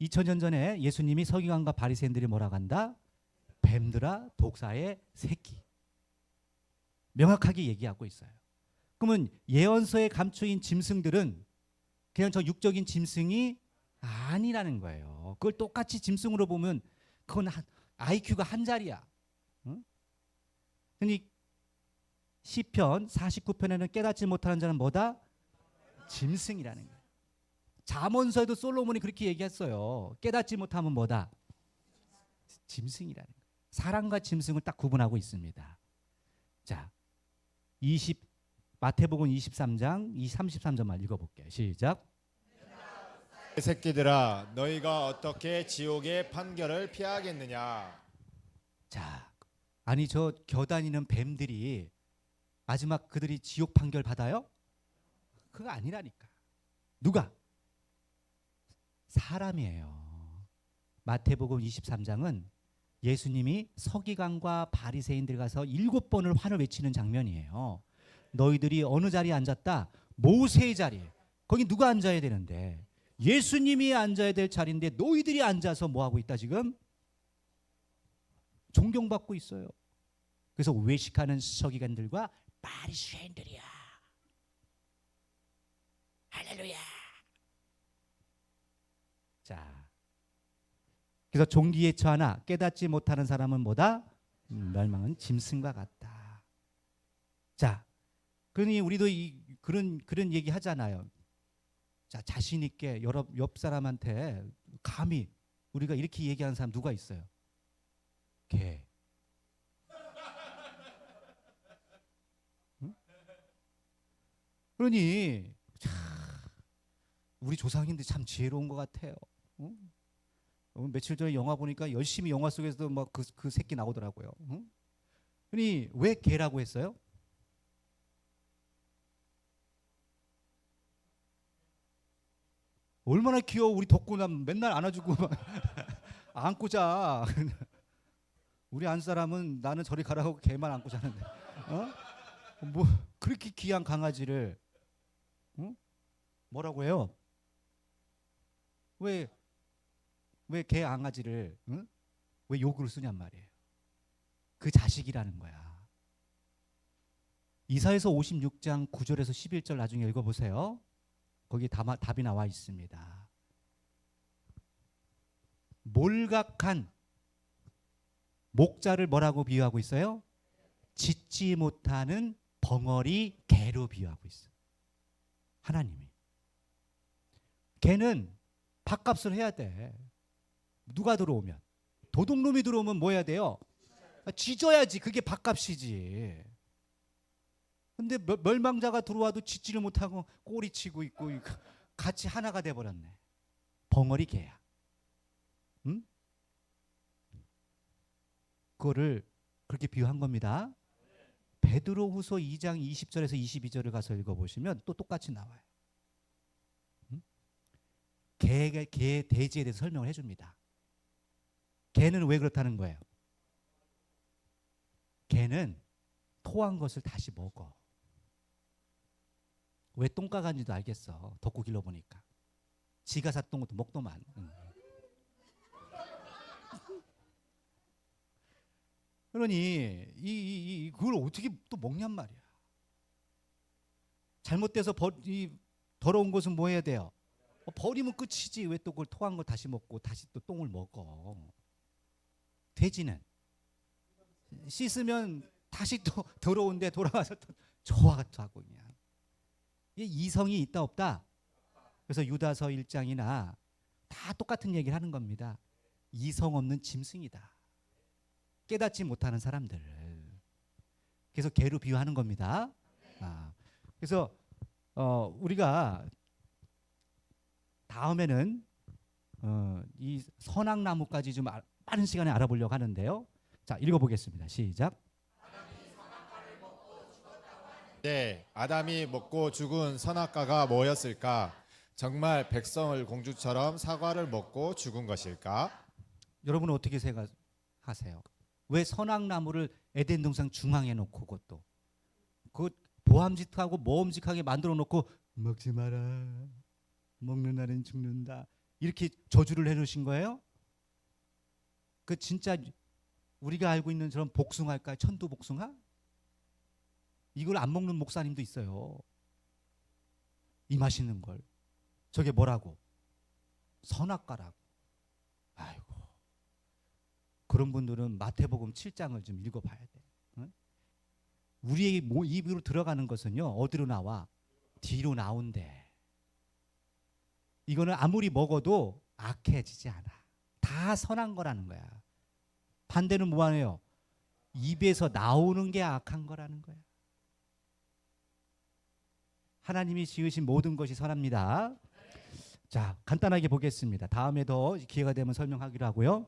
2000년 전에 예수님이 서기관과 바리새인들이 뭐라고 한다? 뱀들아 독사의 새끼. 명확하게 얘기하고 있어요. 그러면 예언서에 감추인 짐승들은 그냥 저 육적인 짐승이 아니라는 거예요. 그걸 똑같이 짐승으로 보면 그건 IQ가 한 자리야. 응? 그러니 시편 49편에는 깨닫지 못하는 자는 뭐다? 짐승이라는 거예요. 잠언서에도 솔로몬이 그렇게 얘기했어요. 깨닫지 못하면 뭐다? 짐승이라는 거예요. 사람과 짐승을 딱 구분하고 있습니다. 자, 마태복음 23장 33절만 읽어볼게요. 시작. 새끼들아, 너희가 어떻게 지옥의 판결을 피하겠느냐? 자, 아니 저 겨다니는 뱀들이 마지막 그들이 지옥 판결 받아요? 그거 아니라니까. 누가? 사람이에요. 마태복음 23장은 예수님이 서기관과 바리새인들 가서 7번을 환을 외치는 장면이에요. 너희들이 어느 자리에 앉았다? 모세의 자리에. 거기 누가 앉아야 되는데? 예수님이 앉아야 될 자리인데 너희들이 앉아서 뭐 하고 있다 지금? 존경받고 있어요. 그래서 외식하는 서기관들과 바리새인들이야. 할렐루야. 자, 그래서 종기에 처하나 깨닫지 못하는 사람은 뭐다? 멸망은 짐승과 같다. 자, 그러니 우리도 그런 얘기 하잖아요. 자, 자신 있게 옆 사람한테 감히 우리가 이렇게 얘기하는 사람 누가 있어요? 개. 응? 그러니 참 우리 조상님들 참 지혜로운 것 같아요. 응? 며칠 전에 영화 보니까 열심히 영화 속에서도 막 그 새끼 나오더라고요. 응? 그러니 왜 개라고 했어요? 얼마나 귀여워. 우리 덕구남 맨날 안아주고 막 안고 자. 우리 안 사람은 나는 저리 가라고 개만 안고 자는데. 뭐 그렇게 귀한 강아지를 뭐라고 해요? 왜 개 강아지를 왜 욕으로 쓰냔 말이에요. 그 자식이라는 거야. 이사야서 56장 9절에서 11절 나중에 읽어보세요. 거기 답이 나와 있습니다. 몰각한 목자를 뭐라고 비유하고 있어요? 짖지 못하는 벙어리 개로 비유하고 있어요. 하나님이. 개는 밥값을 해야 돼. 누가 들어오면. 도둑놈이 들어오면 뭐 해야 돼요? 짖어야지. 그게 밥값이지. 근데 멸망자가 들어와도 짖지를 못하고 꼬리치고 있고 같이 하나가 돼버렸네. 벙어리 개야. 응? 그거를 그렇게 비유한 겁니다. 베드로후서 2장 20절에서 22절을 가서 읽어보시면 또 똑같이 나와요. 응? 개의 대지에 대해서 설명을 해줍니다. 개는 왜 그렇다는 거예요? 개는 토한 것을 다시 먹어. 왜 똥까간지도 알겠어. 덕구 길러보니까. 지가 샀던 것도 먹더만. 그러니 그걸 어떻게 또 먹냔 말이야. 잘못돼서 더러운 것은 뭐 해야 돼요? 버리면 끝이지. 왜 또 그걸 토한 걸 다시 먹고 다시 또 똥을 먹어. 돼지는 씻으면 다시 또 더러운데 돌아와서 또 좋아 하고 그냥. 이성이 있다 없다. 그래서 유다서 1장이나 다 똑같은 얘기를 하는 겁니다. 이성 없는 짐승이다. 깨닫지 못하는 사람들. 그래서 개로 비유하는 겁니다. 그래서 우리가 다음에는 이 선악나무까지 좀 빠른 시간에 알아보려고 하는데요. 자, 읽어보겠습니다. 시작. 네, 아담이 먹고 죽은 선악과가 뭐였을까? 정말 백성을 공주처럼 사과를 먹고 죽은 것일까? 여러분은 어떻게 생각하세요? 왜 선악나무를 에덴 동산 중앙에 놓고 그것도 그 보암직하고 모험직하게 만들어 놓고 먹지 마라. 먹는 날은 죽는다. 이렇게 저주를 해놓으신 거예요? 그 진짜 우리가 알고 있는 저런 복숭아일까요? 천도 복숭아? 이걸 안 먹는 목사님도 있어요. 이 맛있는 걸. 저게 뭐라고? 선악과라고. 아이고. 그런 분들은 마태복음 7장을 좀 읽어봐야 돼. 응? 우리의 입으로 들어가는 것은요, 어디로 나와? 뒤로 나온대. 이거는 아무리 먹어도 악해지지 않아. 다 선한 거라는 거야. 반대는 뭐하네요? 입에서 나오는 게 악한 거라는 거야. 하나님이 지으신 모든 것이 선합니다. 자, 간단하게 보겠습니다. 다음에 더 기회가 되면 설명하기로 하고요.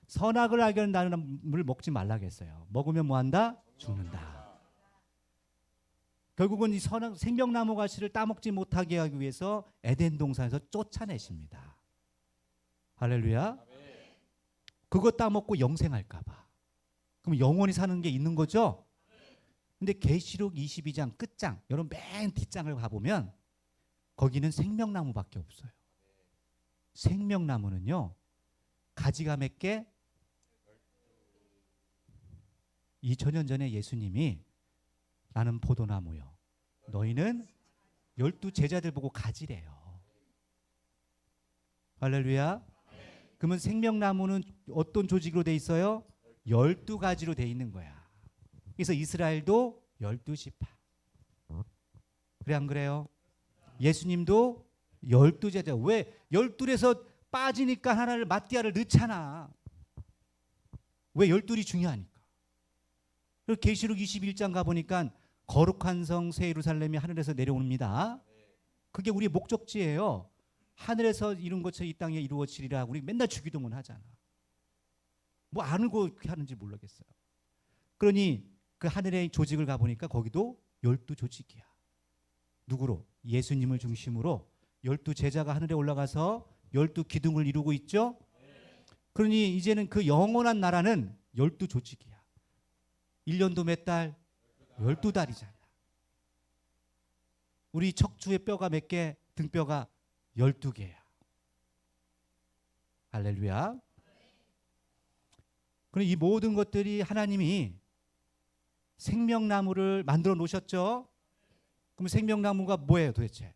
선악을 알게 하는 나무를 먹지 말라겠어요. 먹으면 뭐한다? 죽는다. 결국은 이 생명나무 가시를 따먹지 못하게 하기 위해서 에덴 동산에서 쫓아내십니다. 할렐루야. 그거 따먹고 영생할까 봐. 그럼 영원히 사는 게 있는 거죠? 근데 계시록 22장 끝장, 여러분 맨 뒷장을 가보면 거기는 생명나무밖에 없어요. 생명나무는요, 가지가 몇 개? 2000년 전에 예수님이 나는 포도나무요, 너희는 12 제자들 보고 가지래요. 할렐루야. 그러면 생명나무는 어떤 조직으로 돼 있어요? 12가지로 돼 있는 거야. 그래서 이스라엘도 12지파. 그래 안 그래요? 예수님도 12제자. 왜? 12에서 빠지니까 하나를 마띠아를 넣잖아. 왜? 12이 중요하니까. 그리고 계시록 21장 가보니까 거룩한 성 새 예루살렘이 하늘에서 내려옵니다. 그게 우리의 목적지예요. 하늘에서 이룬 것처럼 이 땅에 이루어지리라. 우리 맨날 주기도문 하잖아. 뭐 알고 하는지 모르겠어요. 그러니 그 하늘의 조직을 가보니까 거기도 12조직이야. 누구로? 예수님을 중심으로 12제자가 하늘에 올라가서 12기둥을 이루고 있죠. 그러니 이제는 그 영원한 나라는 12조직이야. 1년도 몇 달? 12달이잖아. 우리 척추의 뼈가 몇 개? 등뼈가 12개야. 할렐루야. 그럼 이 모든 것들이 하나님이 생명나무를 만들어 놓으셨죠? 그럼 생명나무가 뭐예요 도대체?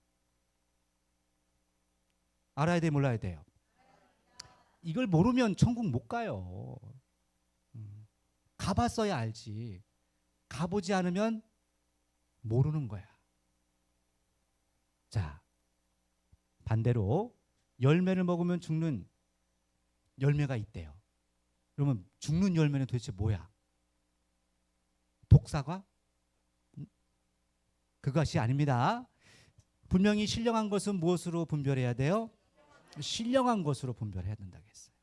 알아야 돼, 몰라야 돼요? 이걸 모르면 천국 못 가요. 가봤어야 알지. 가보지 않으면 모르는 거야. 자, 반대로 열매를 먹으면 죽는 열매가 있대요. 그러면 죽는 열매는 도대체 뭐야? 독사과? 그것이 아닙니다. 분명히 신령한 것은 무엇으로 분별해야 돼요? 신령한 것으로 분별해야 된다고 했어요.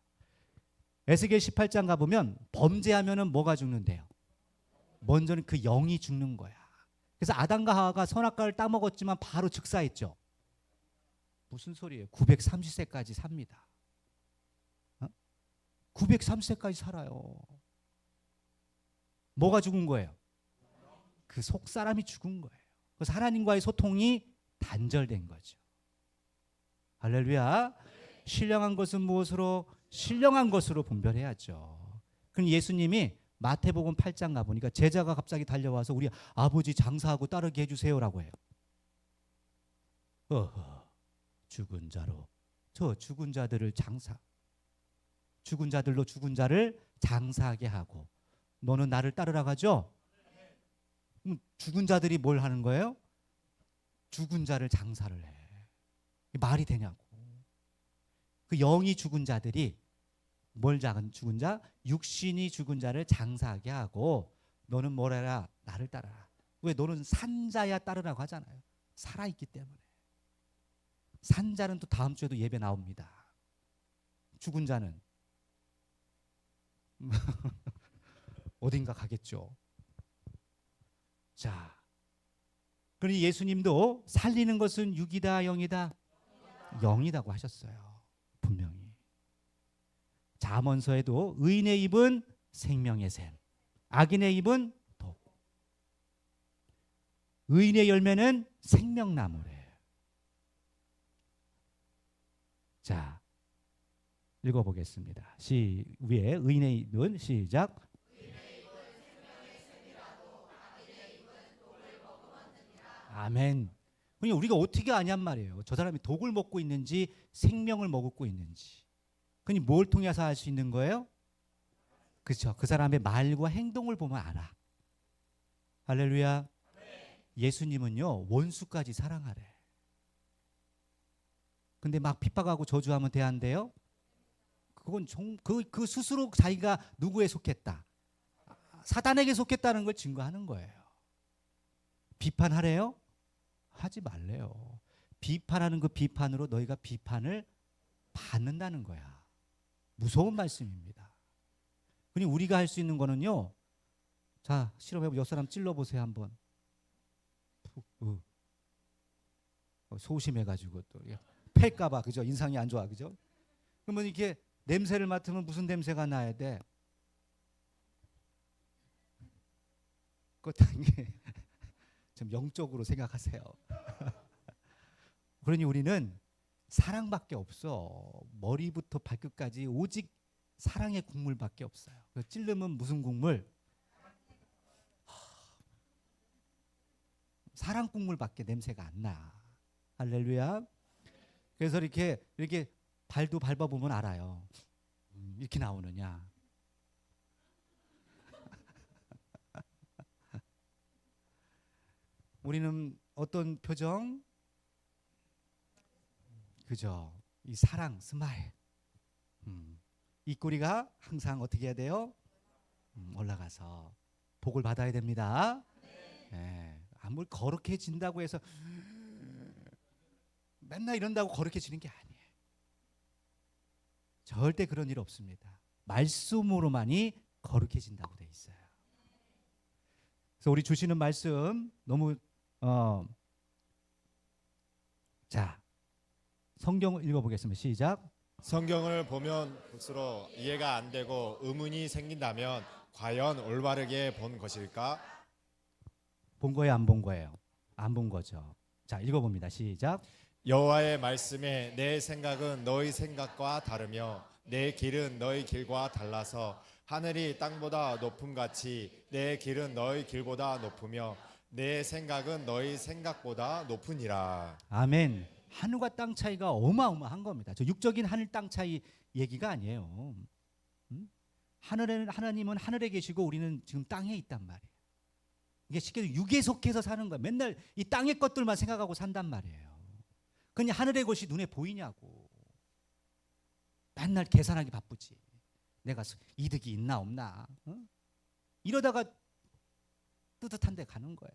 에스겔 18장 가보면 범죄하면은 뭐가 죽는데요? 먼저는 그 영이 죽는 거야. 그래서 아담과 하와가 선악과를 따먹었지만 바로 즉사했죠. 무슨 소리예요? 930세까지 삽니다. 930세까지 살아요. 뭐가 죽은 거예요? 그 속사람이 죽은 거예요. 그래서 하나님과의 소통이 단절된 거죠. 할렐루야. 신령한 것은 무엇으로? 신령한 것으로 분별해야죠. 그럼 예수님이 마태복음 8장 가보니까 제자가 갑자기 달려와서 우리 아버지 장사하고 따르게 해주세요라고 해요. 죽은 자로 저 죽은 자들을 죽은 자들로 죽은 자를 장사하게 하고 너는 나를 따르라고 하죠? 죽은 자들이 뭘 하는 거예요? 죽은 자를 장사를 해. 말이 되냐고. 그 영이 죽은 자들이 뭘 죽은 자? 육신이 죽은 자를 장사하게 하고 너는 뭘 해라? 나를 따르라. 왜? 너는 산자야 따르라고 하잖아요. 살아있기 때문에. 산자는 또 다음 주에도 예배 나옵니다. 죽은 자는 어딘가 가겠죠. 자, 그러니 예수님도 살리는 것은 육이다 영이다? 영이라고 하셨어요. 분명히. 잠언서에도 의인의 입은 생명의 샘, 악인의 입은 독. 의인의 열매는 생명나무래. 자, 읽어보겠습니다. 위에 의인의 입은 시작. 아멘. 그러니까 우리가 어떻게 아냔 말이에요. 저 사람이 독을 먹고 있는지 생명을 먹고 있는지. 그니 뭘 통해서 알 수 있는 거예요? 그렇죠. 그 사람의 말과 행동을 보면 알아. 할렐루야. 예수님은요 원수까지 사랑하래. 근데 막 핍박하고 저주하면 대한대요? 그건 그 스스로 자기가 누구에 속했다? 사단에게 속했다는 걸 증거하는 거예요. 비판하래요? 하지 말래요. 비판하는 그 비판으로 너희가 비판을 받는다는 거야. 무서운 말씀입니다. 그니 우리가 할 수 있는 거는요. 자, 실험해보고 옆 사람 찔러보세요 한번. 소심해가지고 또 팰까봐 그죠? 인상이 안 좋아 그죠? 그러면 이렇게 냄새를 맡으면 무슨 냄새가 나야 돼? 그거 당연히 좀 영적으로 생각하세요. 그러니 우리는 사랑밖에 없어. 머리부터 발끝까지 오직 사랑의 국물밖에 없어요. 찔르면 무슨 국물? 사랑 국물밖에 냄새가 안 나. 할렐루야. 그래서 이렇게 발도 밟아보면 알아요. 이렇게 나오느냐. 우리는 어떤 표정? 그죠? 이 사랑, 스마일. 입꼬리가 항상 어떻게 해야 돼요? 올라가서 복을 받아야 됩니다. 네. 아무리 거룩해진다고 해서 맨날 이런다고 거룩해지는 게 아니에요. 절대 그런 일 없습니다. 말씀으로만이 거룩해진다고 돼 있어요. 그래서 우리 주시는 말씀 너무 자, 성경을 읽어보겠습니다. 시작. 성경을 보면 볼수록 이해가 안 되고 의문이 생긴다면 과연 올바르게 본 것일까? 본 거예요, 안 본 거예요? 안 본 거죠. 자, 읽어봅니다. 시작. 여호와의 말씀에 내 생각은 너희 생각과 다르며 내 길은 너희 길과 달라서 하늘이 땅보다 높음 같이 내 길은 너희 길보다 높으며 내 생각은 너희 생각보다 높으니라. 아멘. 하늘과 땅 차이가 어마어마한 겁니다. 저 육적인 하늘 땅 차이 얘기가 아니에요. 하늘에는 하나님은 하늘에 계시고 우리는 지금 땅에 있단 말이에요. 이게 쉽게 육에 속해서 사는 거야. 맨날 이 땅의 것들만 생각하고 산단 말이에요. 그냥 하늘의 것이 눈에 보이냐고. 맨날 계산하기 바쁘지. 내가 이득이 있나 없나. 이러다가 뜨뜻한 데 가는 거예요.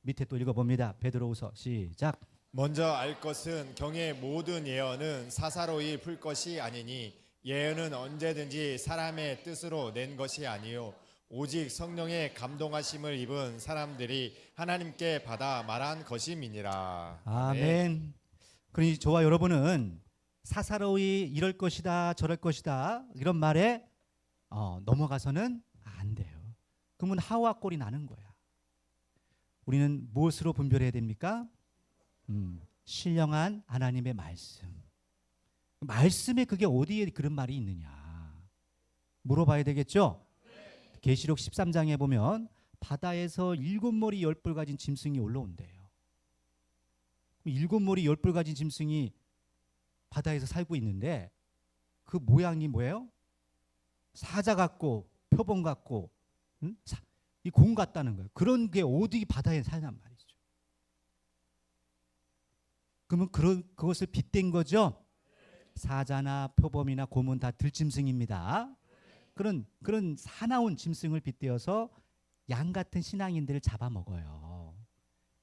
밑에 또 읽어봅니다. 베드로후서 시작. 먼저 알 것은 경의 모든 예언은 사사로이 풀 것이 아니니 예언은 언제든지 사람의 뜻으로 낸 것이 아니요 오직 성령의 감동하심을 입은 사람들이 하나님께 받아 말한 것임이니라. 아멘. 그러니 저와 여러분은 사사로이 이럴 것이다 저럴 것이다 이런 말에 넘어가서는 안 돼요. 그러면 하와 꼴이 나는 거야. 우리는 무엇으로 분별해야 됩니까? 신령한 하나님의 말씀. 말씀에 그게 어디에 그런 말이 있느냐 물어봐야 되겠죠? 계시록 13장에 보면 바다에서 7머리 10뿔 가진 짐승이 올라온대요. 7머리 10뿔 가진 짐승이 바다에서 살고 있는데 그 모양이 뭐예요? 사자 같고 표범 같고 이 공 같다는 거예요. 그런 게 어디 바다에 살냔 말이죠. 그러면 그것을 빗댄 거죠? 사자나 표범이나 곰은 다 들짐승입니다. 그런 사나운 짐승을 빗대어서 양 같은 신앙인들을 잡아먹어요.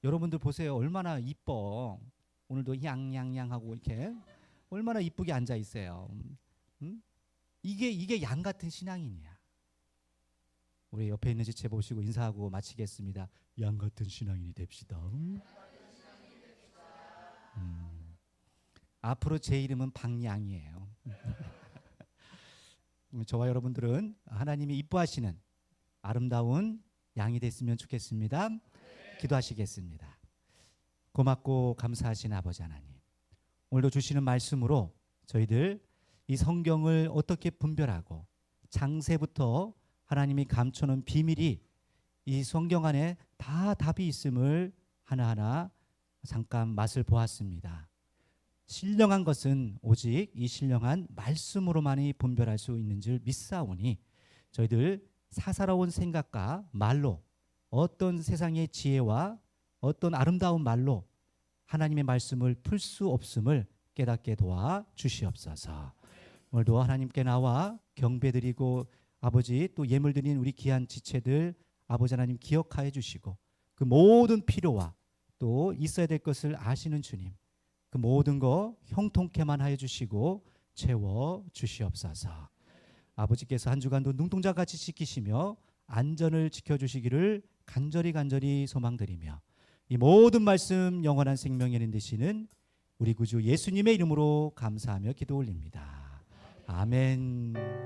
여러분들 보세요. 얼마나 이뻐. 오늘도 양양양하고 이렇게 얼마나 이쁘게 앉아 있어요. 이게 양 같은 신앙인이야. 우리 옆에 있는 지체 보시고 인사하고 마치겠습니다. 양 같은 신앙인이 됩시다. 앞으로 제 이름은 박양이에요. 저와 여러분들은 하나님이 이뻐하시는 아름다운 양이 됐으면 좋겠습니다. 기도하시겠습니다. 고맙고 감사하신 아버지 하나님, 오늘도 주시는 말씀으로 저희들 이 성경을 어떻게 분별하고 창세부터 하나님이 감춰놓은 비밀이 이 성경 안에 다 답이 있음을 하나하나 잠깐 맛을 보았습니다. 신령한 것은 오직 이 신령한 말씀으로만이 분별할 수 있는 줄 믿사오니 저희들 사사로운 생각과 말로 어떤 세상의 지혜와 어떤 아름다운 말로 하나님의 말씀을 풀 수 없음을 깨닫게 도와 주시옵소서. 오늘도 하나님께 나와 경배드리고 아버지 또 예물 드린 우리 귀한 지체들 아버지 하나님 기억하여 주시고 그 모든 필요와 또 있어야 될 것을 아시는 주님 그 모든 거 형통케만 하여 주시고 채워 주시옵소서. 아버지께서 한 주간도 눈동자같이 지키시며 안전을 지켜주시기를 간절히 소망드리며 이 모든 말씀 영원한 생명이 있는 되시는 우리 구주 예수님의 이름으로 감사하며 기도 올립니다. 아멘.